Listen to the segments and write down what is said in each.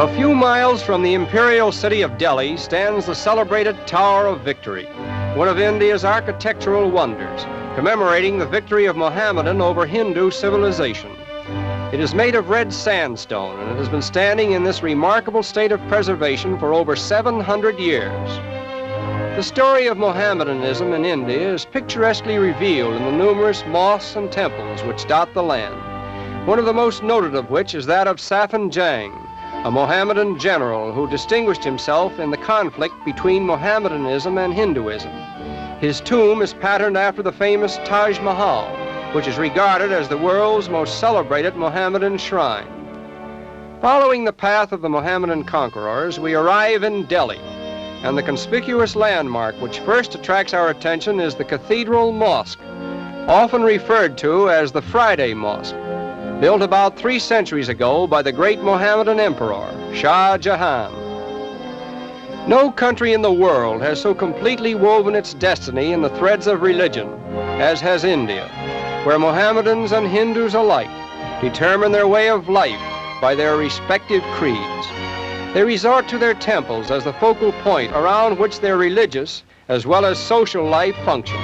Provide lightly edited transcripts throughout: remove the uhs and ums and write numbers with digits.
A few miles from the imperial city of Delhi stands the celebrated Tower of Victory, one of India's architectural wonders, commemorating the victory of Mohammedan over Hindu civilization. It is made of red sandstone, and it has been standing in this remarkable state of preservation for over 700 years. The story of Mohammedanism in India is picturesquely revealed in the numerous mosques and temples which dot the land, one of the most noted of which is that of Safan Jang, a Mohammedan general who distinguished himself in the conflict between Mohammedanism and Hinduism. His tomb is patterned after the famous Taj Mahal, which is regarded as the world's most celebrated Mohammedan shrine. Following the path of the Mohammedan conquerors, we arrive in Delhi, and the conspicuous landmark which first attracts our attention is the Cathedral Mosque, often referred to as the Friday Mosque, built about 3 centuries ago by the great Mohammedan emperor, Shah Jahan. No country in the world has so completely woven its destiny in the threads of religion as has India, where Mohammedans and Hindus alike determine their way of life by their respective creeds. They resort to their temples as the focal point around which their religious as well as social life functions.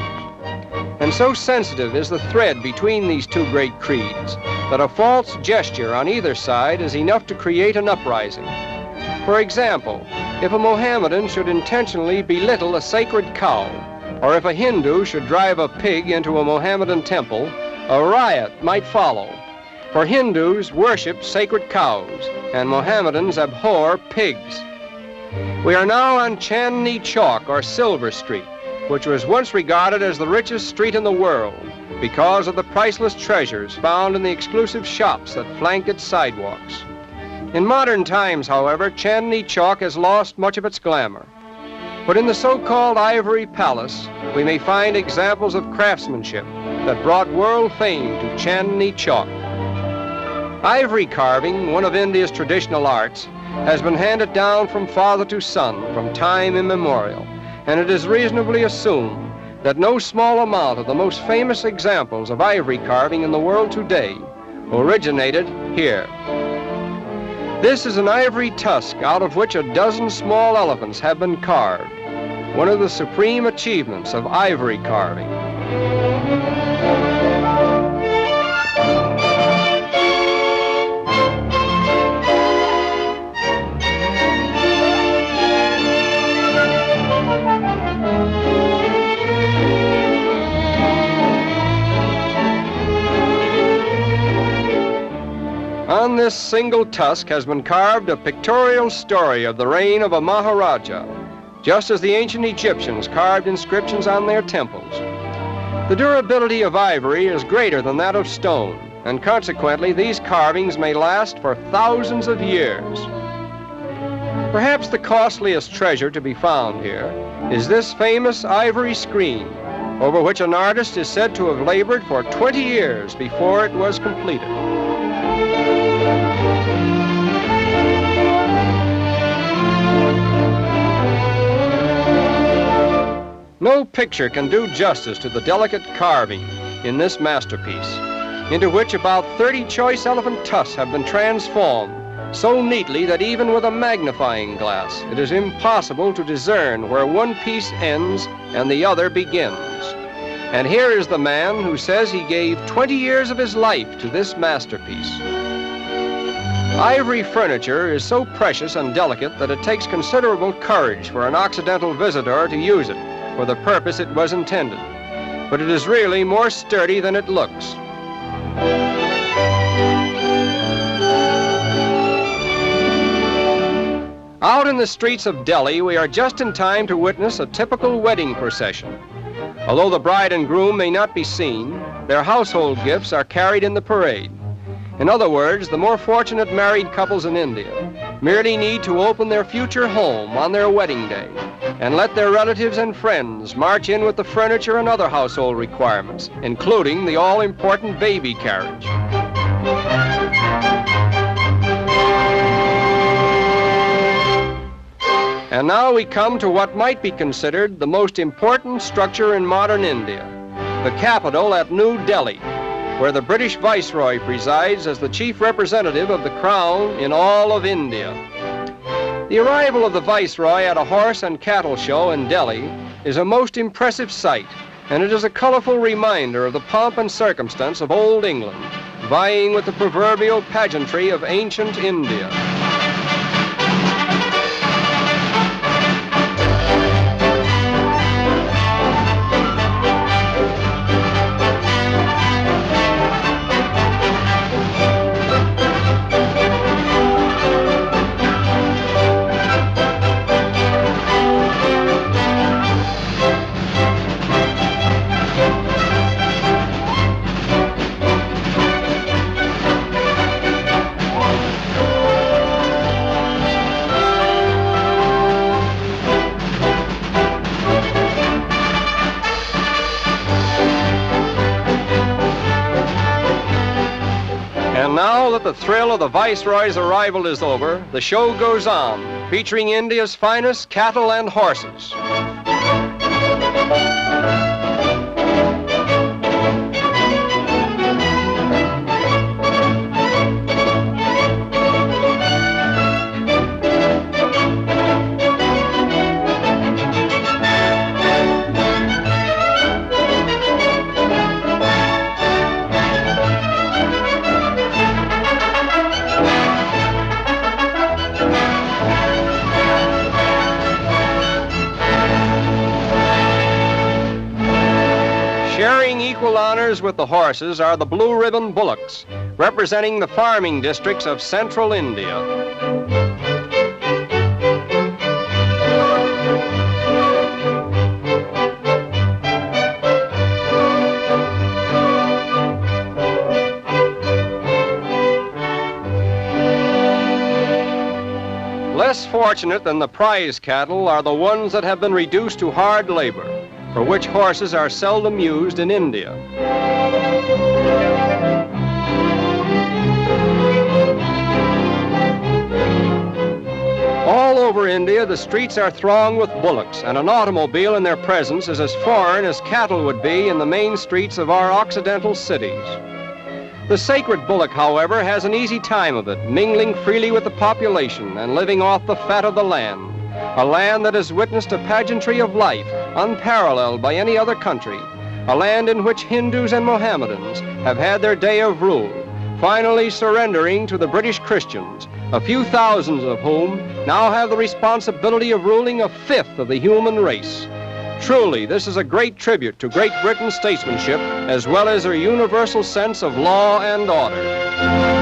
And so sensitive is the thread between these two great creeds that a false gesture on either side is enough to create an uprising. For example, if a Mohammedan should intentionally belittle a sacred cow, or if a Hindu should drive a pig into a Mohammedan temple, a riot might follow. For Hindus worship sacred cows, and Mohammedans abhor pigs. We are now on Chandni Chowk, or Silver Street, which was once regarded as the richest street in the world because of the priceless treasures found in the exclusive shops that flanked its sidewalks. In modern times, however, Chandni Chowk has lost much of its glamour. But in the so-called Ivory Palace, we may find examples of craftsmanship that brought world fame to Chandni Chowk. Ivory carving, one of India's traditional arts, has been handed down from father to son from time immemorial, and it is reasonably assumed that no small amount of the most famous examples of ivory carving in the world today originated here. This is an ivory tusk out of which a dozen small elephants have been carved, one of the supreme achievements of ivory carving. On this single tusk has been carved a pictorial story of the reign of a maharajah, just as the ancient Egyptians carved inscriptions on their temples. The durability of ivory is greater than that of stone, and consequently these carvings may last for thousands of years. Perhaps the costliest treasure to be found here is this famous ivory screen, over which an artist is said to have labored for 20 years before it was completed. No picture can do justice to the delicate carving in this masterpiece, into which about 30 choice elephant tusks have been transformed so neatly that even with a magnifying glass, it is impossible to discern where one piece ends and the other begins. And here is the man who says he gave 20 years of his life to this masterpiece. Ivory furniture is so precious and delicate that it takes considerable courage for an Occidental visitor to use it for the purpose it was intended, but it is really more sturdy than it looks. Out in the streets of Delhi, we are just in time to witness a typical wedding procession. Although the bride and groom may not be seen, their household gifts are carried in the parade. In other words, the more fortunate married couples in India merely need to open their future home on their wedding day and let their relatives and friends march in with the furniture and other household requirements, including the all-important baby carriage. And now we come to what might be considered the most important structure in modern India, the capital at New Delhi, where the British Viceroy presides as the chief representative of the Crown in all of India. The arrival of the Viceroy at a horse and cattle show in Delhi is a most impressive sight, and it is a colorful reminder of the pomp and circumstance of old England, vying with the proverbial pageantry of ancient India. And now that the thrill of the Viceroy's arrival is over, the show goes on, featuring India's finest cattle and horses. Sharing equal honors with the horses are the blue ribbon bullocks, representing the farming districts of central India. Less fortunate than the prize cattle are the ones that have been reduced to hard labor, for which horses are seldom used in India. All over India, the streets are thronged with bullocks, and an automobile in their presence is as foreign as cattle would be in the main streets of our Occidental cities. The sacred bullock, however, has an easy time of it, mingling freely with the population and living off the fat of the land. A land that has witnessed a pageantry of life unparalleled by any other country. A land in which Hindus and Mohammedans have had their day of rule, finally surrendering to the British Christians, a few thousands of whom now have the responsibility of ruling a fifth of the human race. Truly, this is a great tribute to Great Britain's statesmanship, as well as her universal sense of law and order.